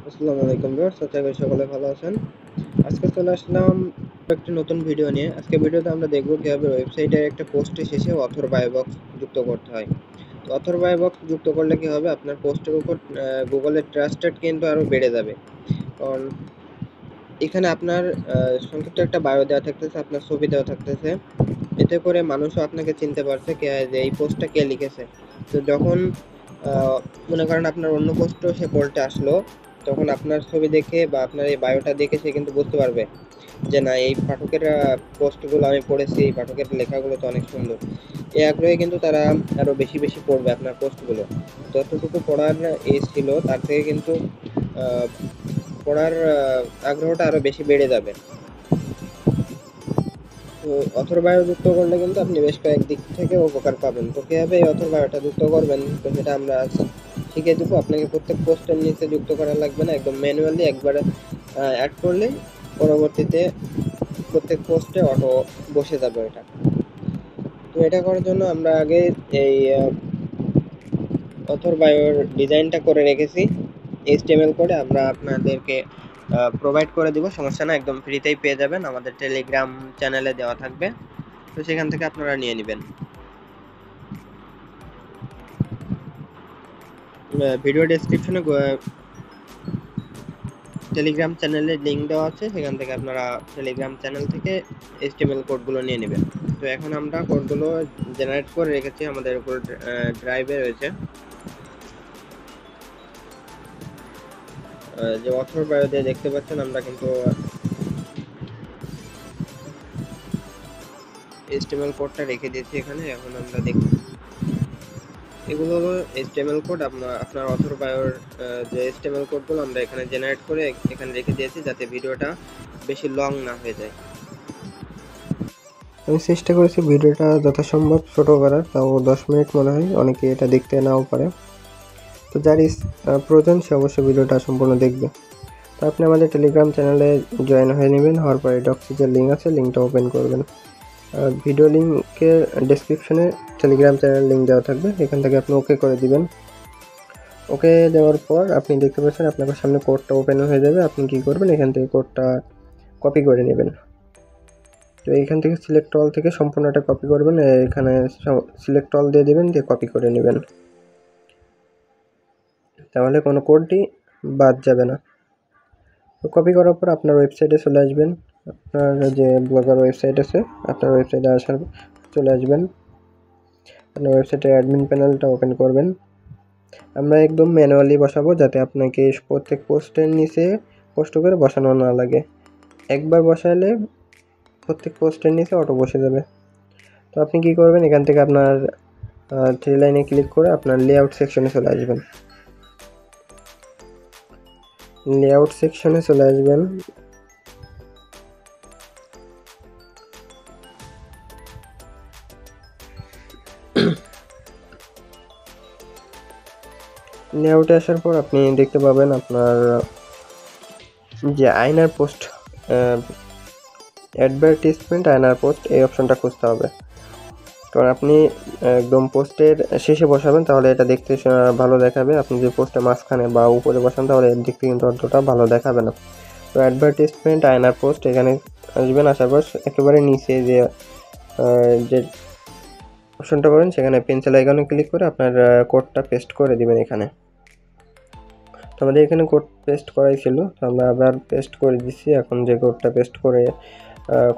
আসসালামু আলাইকুম ভিউয়ার্স, আশা করি সকলে ভালো আছেন। আজকে চলে আসলাম একটি নতুন ভিডিও নিয়ে। আজকে ভিডিওতে আমরা দেখব কিভাবে ওয়েবসাইটের একটা পোস্টের শেষে অথর বাই বক্স যুক্ত করতে হয়। তো অথর বাই বক্স যুক্ত করলে কি হবে, আপনার পোস্টের উপর গুগলের ট্রাস্টেড কিন্তু আরো বেড়ে যাবে। কারণ এখানে আপনার সংক্ষিপ্ত একটা বায়ো দেওয়া থাকতেছে, আপনার ছবি দেওয়া থাকতেছে। এতে করে মানুষও আপনাকে চিনতে পারছে যে এই পোস্টটা কে লিখেছে। তো যখন মনে করেন আপনার অন্য পোস্টও সে পড়তে আসলো, তখন আপনার ছবি দেখে বা আপনার এই বায়োটা দেখে সে কিন্তু বুঝতে পারবে যে না, এই পাঠকের পোস্টগুলো আমি পড়েছি, এই পাঠকের লেখাগুলো তো অনেক সুন্দর। এই আগ্রহে কিন্তু তারা আরো বেশি বেশি পড়বে আপনার পোস্টগুলো। যতটুকু পড়ার এজ ছিল তার থেকে কিন্তু আহ, পড়ার আগ্রহটা আরো বেশি বেড়ে যাবে। তো অথর বায়ো যুক্ত করলে কিন্তু আপনি বেশ কয়েক দিক থেকে উপকার পাবেন। তো কিভাবে এই অথর বায়োটা যুক্ত করবেন, তো সেটা আমরা আজ শিখিয়ে দেবো। আপনাকে প্রত্যেক পোস্টের নিচে যুক্ত করা লাগবে না, একদম ম্যানুয়ালি একবারে অ্যাড করলেই পরবর্তীতে প্রত্যেক পোস্টে অটো বসে যাবে এটা। তো এটা করার জন্য আমরা আগে এই অথর বায়োর ডিজাইনটা করে রেখেছি এইচটিএমএল করে, আমরা আপনাদেরকে প্রোভাইড করে দিব, সমস্যা না, একদম ফ্রিতেই পেয়ে যাবেন, আমাদের টেলিগ্রাম চ্যানেলে দেওয়া থাকবে। তো সেখান থেকে আপনারা নিয়ে নেবেন। ভিডিও ডেসক্রিপশনে টেলিগ্রাম চ্যানেলের লিঙ্ক দেওয়া আছে, সেখান থেকে আপনারা টেলিগ্রাম চ্যানেল থেকে এইচটিএমএল কোডগুলো নিয়ে নেবেন। তো এখন আমরা কোডগুলো জেনারেট করে রেখেছি, আমাদের উপর ড্রাইভে রয়েছে। যে অথর বায়োতে দেখতে পাচ্ছেন, আমরা কিন্তু এইচটিএমএল কোডটা রেখে দিয়েছি এখানে। এখন আমরা দেখি, এগুলো হলো এইচটিএমএল কোড। আপনার অথর বায়োর যে এইচটিএমএল কোডগুলো আমরা এখানে জেনারেট করে এখানে রেখে দিয়েছি, যাতে ভিডিওটা বেশি লং না হয়ে যায়। আমি চেষ্টা করেছি ভিডিওটা যথাসম্ভব ছোট করার, তাও 10 মিনিট মনে হয়, অনেকে এটা দেখতে নাও পারে। তো যার প্রয়োজন সে অবশ্যই ভিডিওটা সম্পূর্ণ দেখবে। তো আপনি আমাদের টেলিগ্রাম চ্যানেলে জয়েন হয়ে নেবেন। হওয়ার পরে ডক্সি যে লিঙ্ক আছে, লিঙ্কটা ওপেন করবেন। ভিডিও লিঙ্কের ডেসক্রিপশনে টেলিগ্রাম চ্যানেল লিঙ্ক দেওয়া থাকবে, এখান থেকে আপনি ওকে করে দিবেন। ওকে দেওয়ার পর আপনি দেখতে পাচ্ছেন আপনার সামনে কোডটা ওপেন হয়ে যাবে। আপনি কি করবেন, এখান থেকে কোডটা কপি করে নেবেন। তো এইখান থেকে সিলেক্ট অল থেকে সম্পূর্ণটা কপি করবেন, এখানে সিলেক্ট অল দিয়ে দেবেন, দিয়ে কপি করে নেবেন, তাহলে কোনো কোডই বাদ যাবে না। তো কপি করার পর আপনার ওয়েবসাইটে চলে আসবেন। আপনার যে ব্লগার ওয়েবসাইট আছে, আপনার ওয়েবসাইটে চলে আসবেন। আপনার ওয়েবসাইটের অ্যাডমিন প্যানেলটা ওপেন করবেন। আমরা একদম ম্যানুয়ালি বসাবো, যাতে আপনাকে প্রত্যেক পোস্টের নিচে কষ্ট করে বসানো না লাগে। একবার বসালে প্রত্যেক পোস্টের নিচে অটো বসে যাবে। তো আপনি কি করবেন, এখান থেকে আপনার 3 লাইনে ক্লিক করে আপনার লেআউট সেকশনে চলে আসবেন। লেআউট সেকশনে চলে আসবেন। লেআউটে আসার পর আপনি দেখতে পাবেন আপনার যে আয়নার পোস্ট, অ্যাডভার্টিজমেন্ট আয়নার পোস্ট, এই অপশনটা খুঁজতে হবে। কারণ আপনি একদম পোস্টের শেষে বসাবেন, তাহলে এটা দেখতে ভালো দেখাবে। আপনি যে পোস্টের মাঝখানে বা উপরে বসান, তাহলে এর দেখতে কিন্তু অতটা ভালো দেখাবে না। তো অ্যাডভার্টিজমেন্ট আয়নার পোস্ট, এখানে আসবেন। আসার পর একেবারে নিচে যে অপশনটা পাবেন, সেখানে পেন্সিল আইকনে ক্লিক করে আপনার কোডটা পেস্ট করে দিবেন এখানে। তো আমাদের এখানে কোড পেস্ট করাই ছিল, তো আমরা আবার পেস্ট করে দিচ্ছি। এখন যে কোডটা পেস্ট করে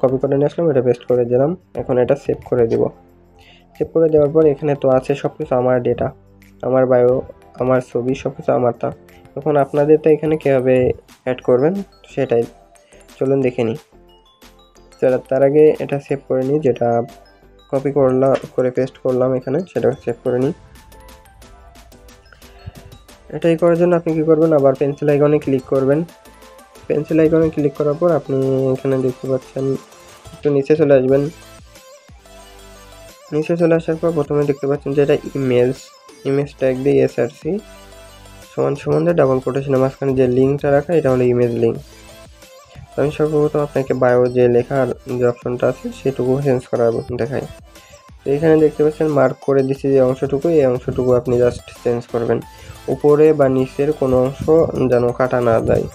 কপি করে নিয়ে আসলাম, এটা পেস্ট করে দিলাম। এখন এটা সেভ করে দিব। সেভ করে দেওয়ার পর এখানে তো আছে সব কিছু, আমার ডেটা, আমার বায়ো, আমার ছবি, সব কিছু আমার। তা এখন আপনাদের তো এখানে কীভাবে অ্যাড করবেন সেটাই চলুন দেখে নিই। তার আগে এটা সেভ করে নিই, যেটা কপি করে পেস্ট করলাম এখানে, সেটা সেভ করে নিই। এটাই করার জন্য আপনি কি করবেন, আবার পেন্সিল আইকনে ক্লিক করবেন। পেন্সিল আইকনে ক্লিক করার পর আপনি এখানে দেখতে পাচ্ছেন, একটু নিচে চলে আসবেন। নিচে চলে আসার পর প্রথমে দেখতে পাচ্ছেন যে এটা ইমেজ ট্যাগ দিয়ে এসআরসি সমান দিয়ে ডাবল কোটেশনের মাঝখানে যে লিঙ্কটা রাখা, এটা হলো ইমেজ লিঙ্ক। আমি সর্বপ্রথম আপনাকে বায়ো যে লেখার যে অপশনটা আছে সেটুকু চেঞ্জ করার দেখাই। তো এখানে দেখতে পাচ্ছেন মার্ক করে দিচ্ছি যে অংশটুকু, এই অংশটুকু আপনি জাস্ট চেঞ্জ করবেন। উপরে বা নিচের কোনো অংশ যেন কাটা না যায়।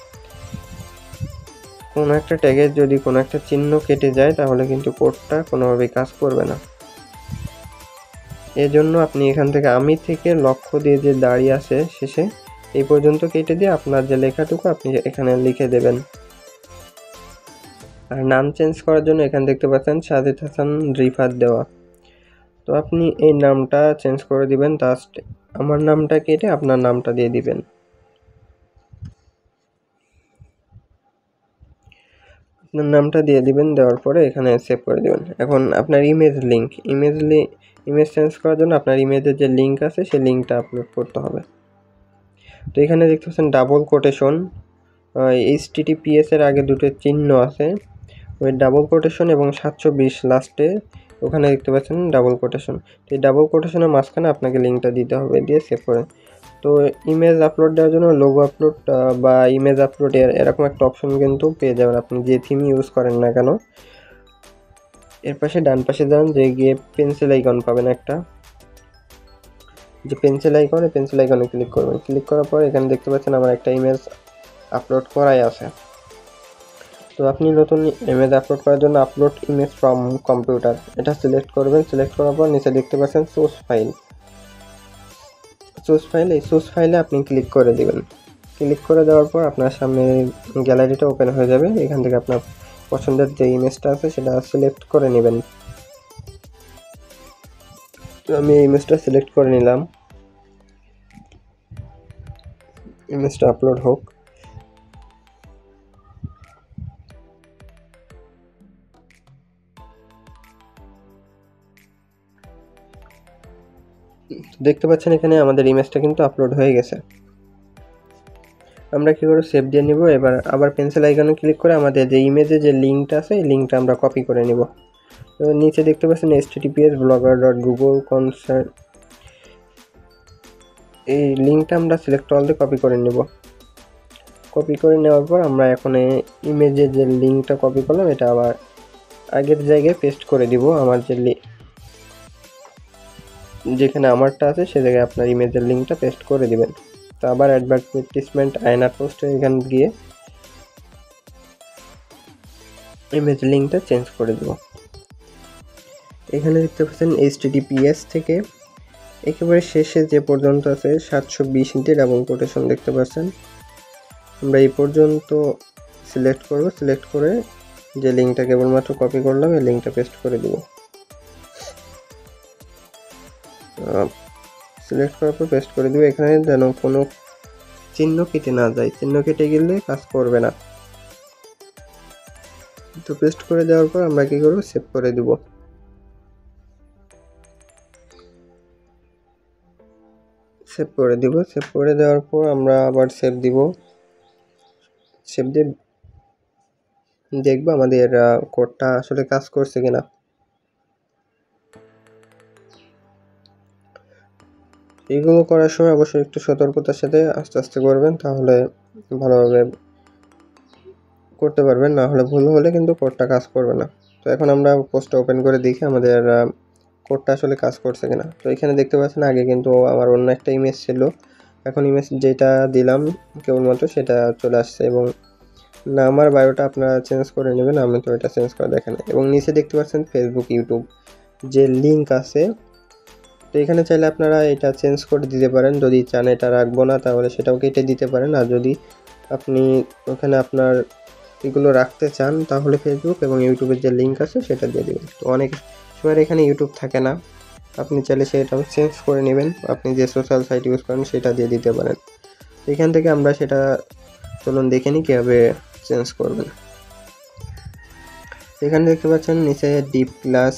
কোনো একটা ট্যাগের যদি কোনো একটা চিহ্ন কেটে যায় তাহলে কিন্তু কোডটা কোনোভাবেই কাজ করবে না। এজন্য আপনি এখান থেকে আমি থেকে লক্ষ্য দিয়ে যে দাঁড়িয়ে আছে শেষে এই পর্যন্ত কেটে দিয়ে আপনার যে লেখাটুকু আপনি এখানে লিখে দেবেন। আর নাম চেঞ্জ করার জন্য এখানে দেখতে পাচ্ছেন সাজিদ হাসান রিফাত দেওয়া। তো আপনি এই নামটা চেঞ্জ করে দিবেন, জাস্ট আমার নামটা কেটে আপনার নামটা দিয়ে দিবেন। আপনার নামটা দিয়ে দিবেন, দেওয়ার পরে এখানে সেভ করে দিবেন। এখন আপনার ইমেজ চেঞ্জ করার জন্য আপনার ইমেজের যে লিঙ্ক আছে সেই লিঙ্কটা আপলোড করতে হবে। তো এখানে দেখতে পাচ্ছেন ডাবল কোটেশন, HTTPS এর আগে দুটো চিহ্ন আছে, ওই ডাবল কোটেশন এবং 720 লাস্টে ওখানে দেখতে পাচ্ছেন ডাবল কোটেশন। তো এই ডাবল কোটেশনের মাঝখানে আপনাকে লিঙ্কটা দিতে হবে, দিয়ে সেভ করে। তো ইমেজ আপলোড দেওয়ার জন্য লোগো আপলোড বা ইমেজ আপলোড এরকম একটা অপশন কিন্তু পেয়ে যাবেন আপনি যে থিম ইউজ করেন না কেন। এর পাশে ডান পাশে যান, যে গিয়ে পেন্সিল আইকন পাবেন একটা, যে পেন্সিল আইকনে ক্লিক করবেন। ক্লিক করার পর এখানে দেখতে পাচ্ছেন আমার একটা ইমেজ আপলোড করাই আছে। তো আপনি নতুন ইমেজ আপলোড করার জন্য আপলোড ইমেজ ফ্রম কম্পিউটার এটা সিলেক্ট করবেন। সিলেক্ট করার পর নিচে দেখতে পাচ্ছেন সোর্স ফাইল, এই সোর্স ফাইলে আপনি ক্লিক করে দিবেন। ক্লিক করে দেওয়ার পর আপনার সামনে গ্যালারিটা ওপেন হয়ে যাবে। এখান থেকে আপনার পছন্দের যে ইমেজটা আছে সেটা সিলেক্ট করে নেবেন। তো আমি এই ইমেজটা সিলেক্ট করে নিলাম, ইমেজটা আপলোড হোক। দেখতে পাচ্ছেন এখানে আমাদের ইমেজটা কিন্তু আপলোড হয়ে গেছে। আমরা কি করে সেভ দিয়ে নিব। এবার আবার পেন্সিল আইকনে ক্লিক করে আমাদের যে ইমেজে যে লিঙ্কটা আছে এই লিঙ্কটা আমরা কপি করে নিব। তো নিচে দেখতে পাচ্ছেন https://blogger.google.com, এই লিঙ্কটা আমরা সিলেক্ট অল দিয়ে কপি করে নেব। কপি করে নেওয়ার পর আমরা এখন ইমেজে যে লিঙ্কটা কপি করলাম এটা আবার আগের জায়গায় পেস্ট করে দিব। আমার যেখানে আমারটা আছে সে জায়গায় আপনার ইমেজের লিঙ্কটা পেস্ট করে দিবেন। তো আবার অ্যাডভার্টাইজমেন্ট আয়নার পোস্টে এখানে গিয়ে ইমেজ লিঙ্কটা চেঞ্জ করে দেব। এখানে দেখতে পাচ্ছেন HTTPS থেকে একেবারে শেষে যে পর্যন্ত আছে 720 দিয়ে ডাবল কোটেশন দেখতে পাচ্ছেন। আমরা এই পর্যন্ত সিলেক্ট করব, সিলেক্ট করে যে লিঙ্কটা কেবলমাত্র কপি করলাম এই লিঙ্কটা পেস্ট করে দেব। সিলেক্ট করার পর পেস্ট করে দেব। এখানে যেন কোনো চিহ্ন কেটে না যায়, চিহ্ন কেটে গেলে কাজ করবে না। তো পেস্ট করে দেওয়ার পর আমরা কি করব, সেভ করে দেব। সেভ করে দেওয়ার পর আমরা আবার সেভ দিব। সেভ দিয়ে দেখব আমাদের কোডটা আসলে কাজ করছে কিনা। এগুলো করার সময় অবশ্যই একটু সতর্কতার সাথে আস্তে আস্তে করবেন, তাহলে ভালোভাবে করতে পারবেন। না হলে ভুল হলে কিন্তু কোডটা কাজ করবে না। তো এখন আমরা পোস্টটা ওপেন করে দেখি আমাদের কোডটা আসলে কাজ করছে কিনা। তো এখানে দেখতে পাচ্ছেন আগে কিন্তু আমার অন্য একটা ইমেজ ছিল, এখন ইমেজ যেটা দিলাম কেবলমাত্র সেটা চলে আসছে। এবং না আমার বায়োটা আপনারা চেঞ্জ করে নেবেন, আমি তো এটা চেঞ্জ করে দেখেন। এবং নিচে দেখতে পাচ্ছেন ফেসবুক ইউটিউব যে লিঙ্ক আছে, তো এখানে চাইলে আপনারা এটা চেঞ্জ করে দিতে পারেন। যদি চান এটা রাখবো না তাহলে সেটাও কেটে দিতে পারেন। আর যদি আপনি ওখানে আপনার এগুলো রাখতে চান তাহলে ফেসবুক এবং ইউটিউবের যে লিঙ্ক আছে সেটা দিয়ে দেবেন। তো অনেক সময় এখানে ইউটিউব থাকে না, আপনি চাইলে সেটাও চেঞ্জ করে নেবেন। আপনি যে সোশ্যাল সাইট ইউজ করেন সেটা দিয়ে দিতে পারেন। এখান থেকে আমরা সেটা চলুন দেখে নিই কীভাবে চেঞ্জ করবেন। এখানে দেখতে পাচ্ছেন নিচে ডিপ ক্লাস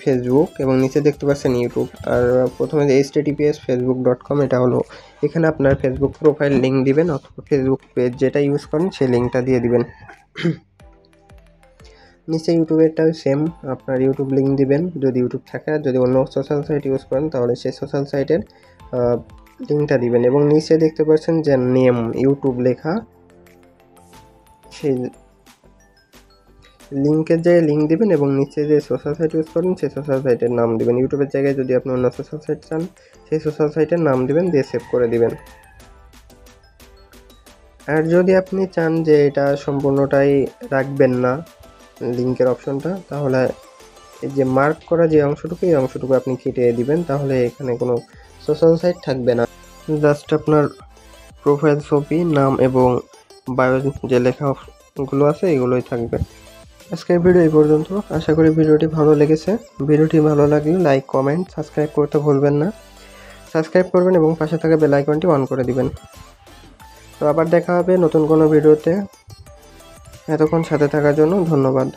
ফেসবুক এবং নিচে দেখতে পাচ্ছেন ইউটিউব। আর প্রথমে যে https://facebook.com এটা হলো, এখানে আপনার ফেসবুক প্রোফাইল লিঙ্ক দিবেন অথবা ফেসবুক পেজ যেটা ইউজ করেন সেই লিঙ্কটা দিয়ে দিবেন। নিচে ইউটিউবেরটাও সেম, আপনার ইউটিউব লিঙ্ক দিবেন যদি ইউটিউব থাকে। আর যদি অন্য সোশ্যাল সাইট ইউজ করেন তাহলে সেই সোশ্যাল সাইটের লিঙ্কটা দিবেন। এবং নিচে দেখতে পাচ্ছেন যে নেম ইউটিউব লেখা, সেই লিঙ্কের জায়গায় লিঙ্ক দিবেন এবং নিচে যে সোশ্যাল সাইট ইউজ করেন সেই সোশ্যাল সাইটের নাম দিবেন। ইউটিউবের জায়গায় যদি আপনি অন্য সোশ্যাল সাইট চান সেই সোশ্যাল সাইটের নাম দিবেন, দিয়ে সেভ করে দিবেন। আর যদি আপনি চান যে এটা সম্পূর্ণটাই রাখবেন না লিঙ্কের অপশনটা, তাহলে এই যে মার্ক করা যে অংশটুকু, এই অংশটুকু আপনি কেটে দিবেন, তাহলে এখানে কোনো সোশ্যাল সাইট থাকবে না। জাস্ট আপনার প্রোফাইল ছবি, নাম এবং বায়ো যে লেখাগুলো আছে এগুলোই থাকবে। আজকের ভিডিও এই পর্যন্ত। আশা করি ভিডিওটি ভালো লেগেছে। ভিডিওটি ভালো লাগলে লাইক, কমেন্ট, সাবস্ক্রাইব করতে ভুলবেন না। সাবস্ক্রাইব করবেন এবং পাশে থাকা বেল আইকনটি অন করে দিবেন। তো আবার দেখা হবে নতুন কোনো ভিডিওতে। এতক্ষণ সাথে থাকার জন্য ধন্যবাদ।